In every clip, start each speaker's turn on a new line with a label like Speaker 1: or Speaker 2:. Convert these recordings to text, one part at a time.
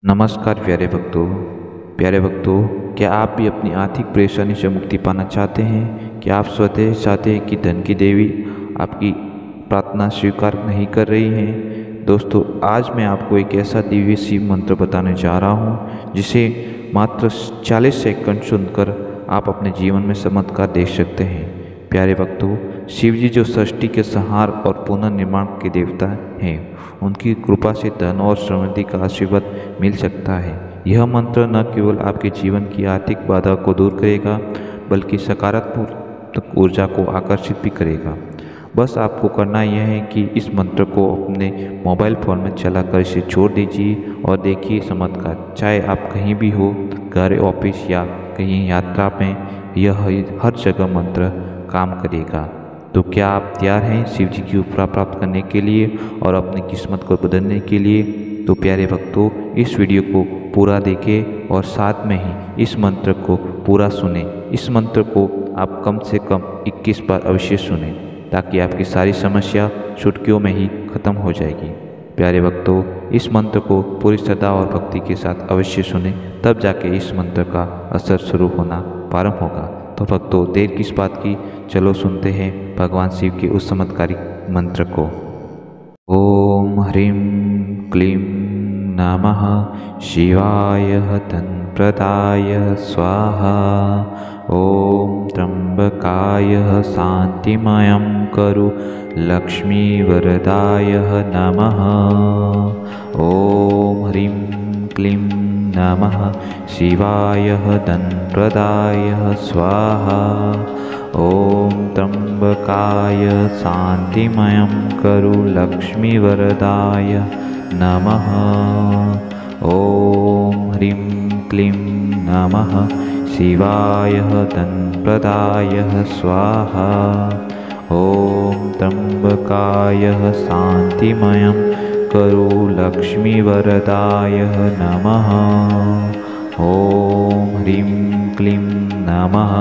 Speaker 1: नमस्कार प्यारे भक्तों, क्या आप भी अपनी आर्थिक परेशानी से मुक्ति पाना चाहते हैं? क्या आप स्वतः चाहते हैं कि धन की देवी आपकी प्रार्थना स्वीकार नहीं कर रही हैं? दोस्तों, आज मैं आपको एक ऐसा दिव्य शिव मंत्र बताने जा रहा हूं, जिसे मात्र 40 सेकंड सुनकर आप अपने जीवन में चमत्कार देख सकते हैं। प्यारे भक्तों, शिव जी जो सृष्टि के संहार और पुनर्निर्माण के देवता हैं, उनकी कृपा से धन और समृद्धि का आशीर्वाद मिल सकता है। यह मंत्र न केवल आपके जीवन की आर्थिक बाधा को दूर करेगा, बल्कि सकारात्मक ऊर्जा को आकर्षित भी करेगा। बस आपको करना यह है कि इस मंत्र को अपने मोबाइल फ़ोन में चलाकर इसे छोड़ दीजिए और देखिए चमत्कार। चाहे आप कहीं भी हो, घर, ऑफिस या कहीं यात्रा में, यह हर जगह मंत्र काम करेगा। तो क्या आप तैयार हैं शिव जी की कृपा प्राप्त करने के लिए और अपनी किस्मत को बदलने के लिए? तो प्यारे भक्तों, इस वीडियो को पूरा देखें और साथ में ही इस मंत्र को पूरा सुने। इस मंत्र को आप कम से कम 21 बार अवश्य सुने, ताकि आपकी सारी समस्या चुटकियों में ही खत्म हो जाएगी। प्यारे भक्तों, इस मंत्र को पूरी श्रद्धा और भक्ति के साथ अवश्य सुने, तब जाके इस मंत्र का असर शुरू होना प्रारंभ होगा। तो भक्तों, देर किस बात की, चलो सुनते हैं भगवान शिव के उस चमत्कारिक मंत्र को। ओम ह्रीं क्लीं नमः शिवाय धनप्रदाय स्वाहा। ओम त्र्यंबकाय शांतिमयं करु लक्ष्मीवरदाय नमः। ओम ह्रीं क्लीं नमः शिवाय धनप्रदाय स्वाहा। ओम त्र्यंबकाय शांतिमयं करु लक्ष्मीवरदाय नमः। ओम ह्रीं क्लीं नमः शिवाय धनप्रदाय स्वाहा। ओम त्र्यंबकाय शांतिमयं करु लक्ष्मीवरदाय नमः। ओम ह्रीं क्लीं नमः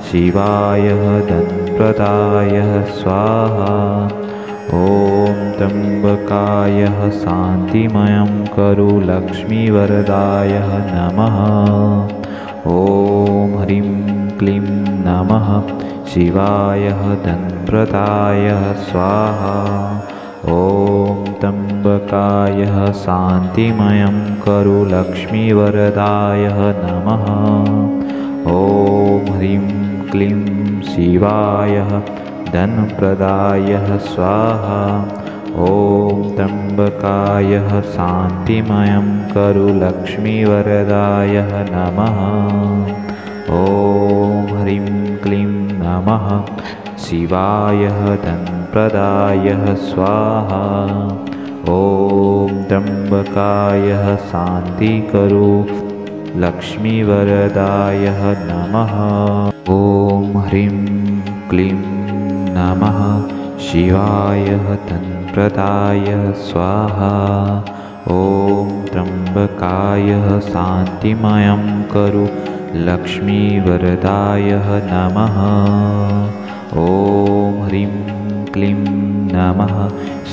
Speaker 1: शिवाय धनप्रदाय स्वाहा। ओम त्र्यंबकाय शांतिमयं करु लक्ष्मीवरदाय नमः। ओम ह्रीं क्लीं नमः शिवाय धनप्रदाय स्वाहा। ओम त्र्यंबकाय शांतिमयं करु लक्ष्मीवरदाय नमः। ओम ह्रीं क्लीं शिवाय धनप्रदाय स्वाहा। ओम त्र्यंबकाय शांतिमयं करु लक्ष्मीवरदाय नमः। ओम ह्रीं क्लीं नमः शिवाय धनप्रदाय स्वाहा। ओम त्र्यंबकाय शांति करु लक्ष्मीवरदाय नमः। ओम ह्रीं क्लीं नमः शिवाय धनप्रदाय स्वाहा। ओम त्र्यंबकाय शांतिमयं करु लक्ष्मीवरदाय नमः। ओम ह्रीं क्लीं नमः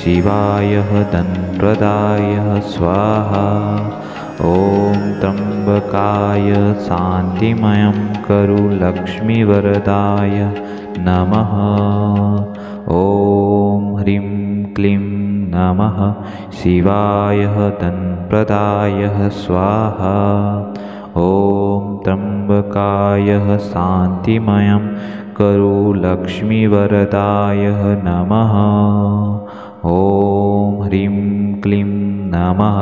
Speaker 1: शिवाय धनप्रदाय स्वाहा। ओम त्र्यंबकाय शांतिमयं करु लक्ष्मीवरदाय नमः। ओम ह्रीं क्लीं नमः शिवाय धनप्रदाय स्वाहा। ओम त्र्यंबकाय शांतिमयं करु लक्ष्मीवरदाय नमः। ओम ह्रीं क्लीं नमः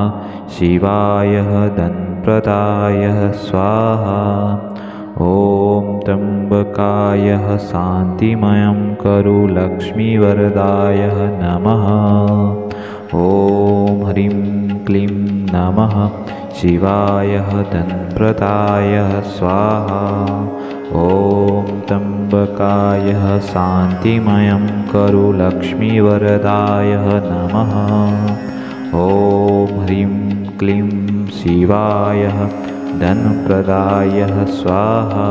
Speaker 1: शिवाय धनप्रदाय स्वाहा। ओम त्र्यंबकाय शांतिमयं करु लक्ष्मीवरदाय नमः। ओम ह्रीं क्लीं नमः शिवाय धनप्रदाय स्वाहा। ओम त्र्यंबकाय शांतिमयं करु लक्ष्मीवरदाय नमः। ओम ह्रीं क्लीं शिवाय धनप्रदाय स्वाहा।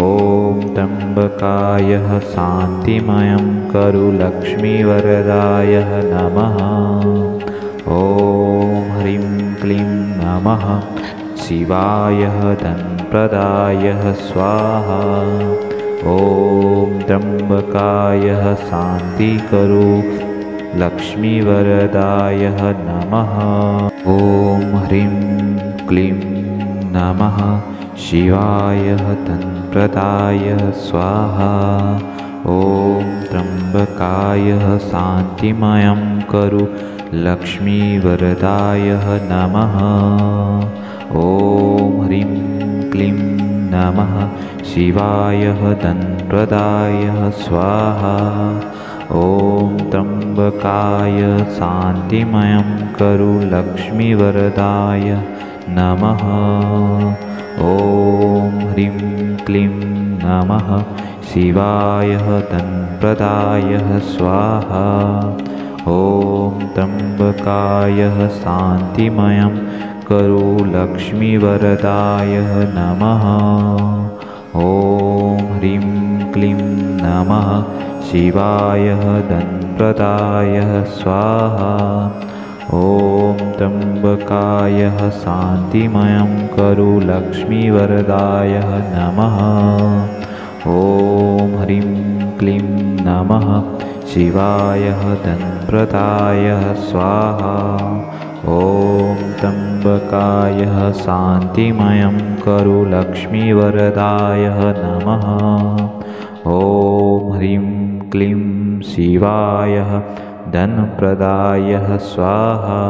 Speaker 1: ओम त्र्यंबकाय शांतिमयं करु लक्ष्मीवरदाय नमः। ओम ह्रीं क्लीं नमः। शिवाय धनप्रदाय स्वाहा। ॐ त्र्यम्बकाय शान्तिकरो लक्ष्मीवरदाय नमः। ॐ ह्रीं क्लीं नमः। शिवाय धनप्रदाय स्वाहा। ॐ त्र्यम्बकाय शान्तिमयं करो लक्ष्मीवरदाय नमः। ॐ ह्रीं क्लीं नमः। शिवाय धनप्रदाय स्वाहा। ॐ त्र्यम्बकाय शान्तिमयं करो लक्ष्मीवरदाय नमः। ॐ ह्रीं क्लीं नमः। शिवाय धनप्रदाय स्वाहा। ॐ त्र्यम्बकाय शान्तिमयं करो लक्ष्मीवरदाय नमः। ॐ ह्रीं क्लीं नमः। शिवाय धनप्रदाय स्वाहा। ॐ त्र्यम्बकाय शान्तिमयं करो लक्ष्मीवरदाय नमः। ॐ ह्रीं क्लीं नमः। शिवाय धनप्रदाय स्वाहा। ॐ त्र्यम्बकाय शान्तिमयं करो लक्ष्मीवरदाय नमः। ॐ ह्रीं क्लीं शिवाय धनप्रदाय स्वाहा।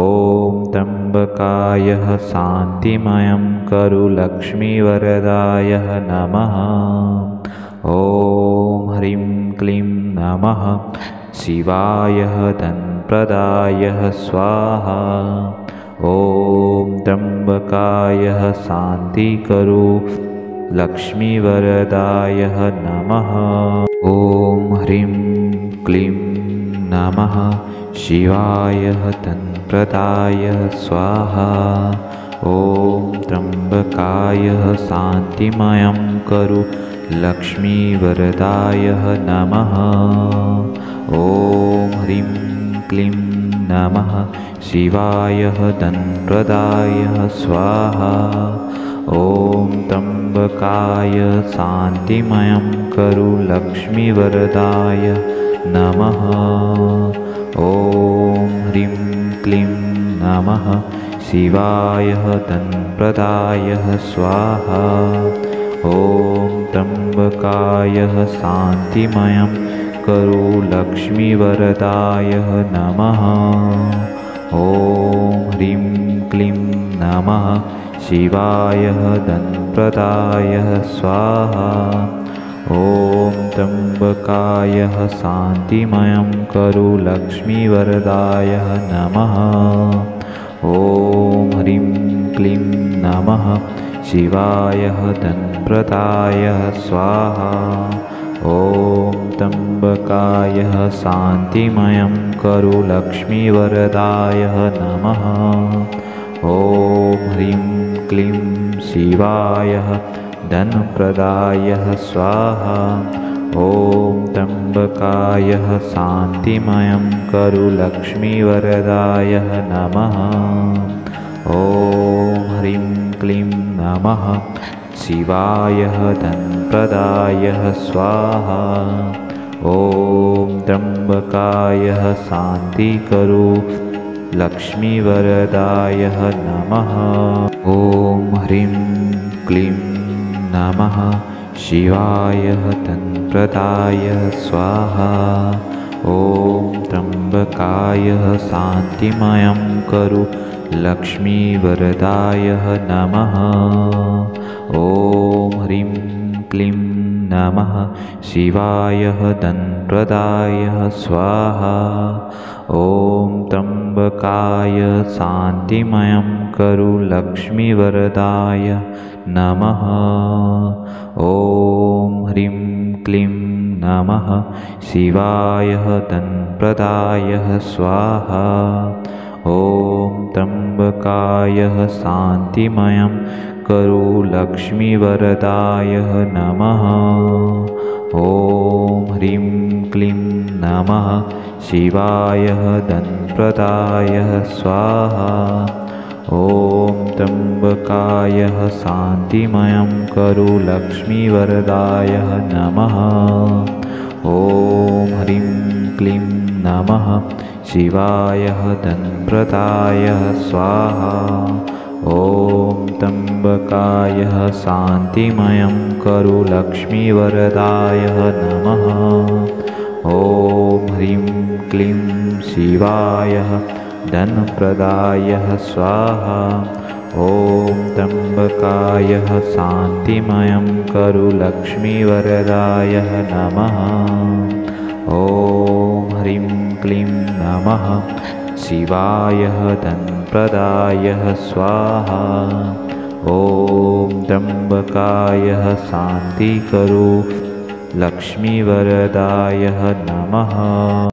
Speaker 1: ॐ त्र्यम्बकाय शान्तिमयं करो लक्ष्मीवरदाय नमः। ॐ ह्रीं क्लीं नमः। शिवाय धनप्रदाय स्वाहा। ॐ त्र्यम्बकाय शान्तिकरो लक्ष्मीवरदाय नमः। ॐ ह्रीं क्लीं नमः। शिवाय धनप्रदाय स्वाहा। ॐ त्र्यम्बकाय शान्तिमयं करो लक्ष्मीवरदाय नमः। ॐ ह्रीं क्लीं नमः। शिवाय धनप्रदाय स्वाहा। ॐ त्र्यम्बकाय शान्तिमयं करो लक्ष्मीवरदाय नमः। ॐ ह्रीं क्लीं नमः। शिवाय धनप्रदाय स्वाहा। ॐ त्र्यम्बकाय शान्तिमयं करो लक्ष्मीवरदाय नमः। ॐ ह्रीं क्लीं नमः। शिवाय धनप्रदाय स्वाहा। ॐ त्र्यम्बकाय शान्तिमयं करो लक्ष्मीवरदाय नमः। ॐ ह्रीं क्लीं नमः। शिवाय धनप्रदाय स्वाहा। ॐ त्र्यम्बकाय शान्तिमयं करो लक्ष्मीवरदाय नमः। ॐ ह्रीं क्लीं शिवाय धनप्रदाय स्वाहा। ॐ त्र्यम्बकाय शान्तिमयं करो लक्ष्मीवरदाय नमः। ॐ ह्रीं क्लीं नमः। शिवाय धनप्रदाय स्वाहा। ॐ त्र्यम्बकाय शान्तिकरो लक्ष्मीवरदाय नमः। ॐ ह्रीं क्लीं नमः। शिवाय धनप्रदाय स्वाहा। ॐ त्र्यम्बकाय शान्तिमयं करो लक्ष्मीवरदाय नमः। ॐ ह्रीं क्लीं नमः। शिवाय धनप्रदाय स्वाहा। ॐ त्र्यम्बकाय शान्तिमयं करो लक्ष्मीवरदाय नमः। ॐ ह्रीं क्लीं नमः। शिवाय धनप्रदाय स्वाहा। ॐ त्र्यम्बकाय शान्तिमयं करो लक्ष्मीवरदाय नमः। ॐ ह्रीं क्लीं नमः। शिवाय धनप्रदाय स्वाहा। ॐ त्र्यम्बकाय शान्तिमयं करु लक्ष्मीवरदाय नमः। ॐ ह्रीं क्लीं नमः शिवाय धनप्रदाय स्वाहा। ॐ त्र्यम्बकाय शान्तिमयं करु लक्ष्मीवरदाय नमः। ॐ ह्रीं क्लीं शिवाय धनप्रदाय स्वाहा। ॐ त्र्यम्बकाय शान्तिमयं करु लक्ष्मीवरदाय नमः। ॐ ह्रीं क्लीं नमः शिवाय धनप्रदाय स्वाहा। ॐ त्र्यम्बकाय शान्ति करु लक्ष्मीवरदाय नमः।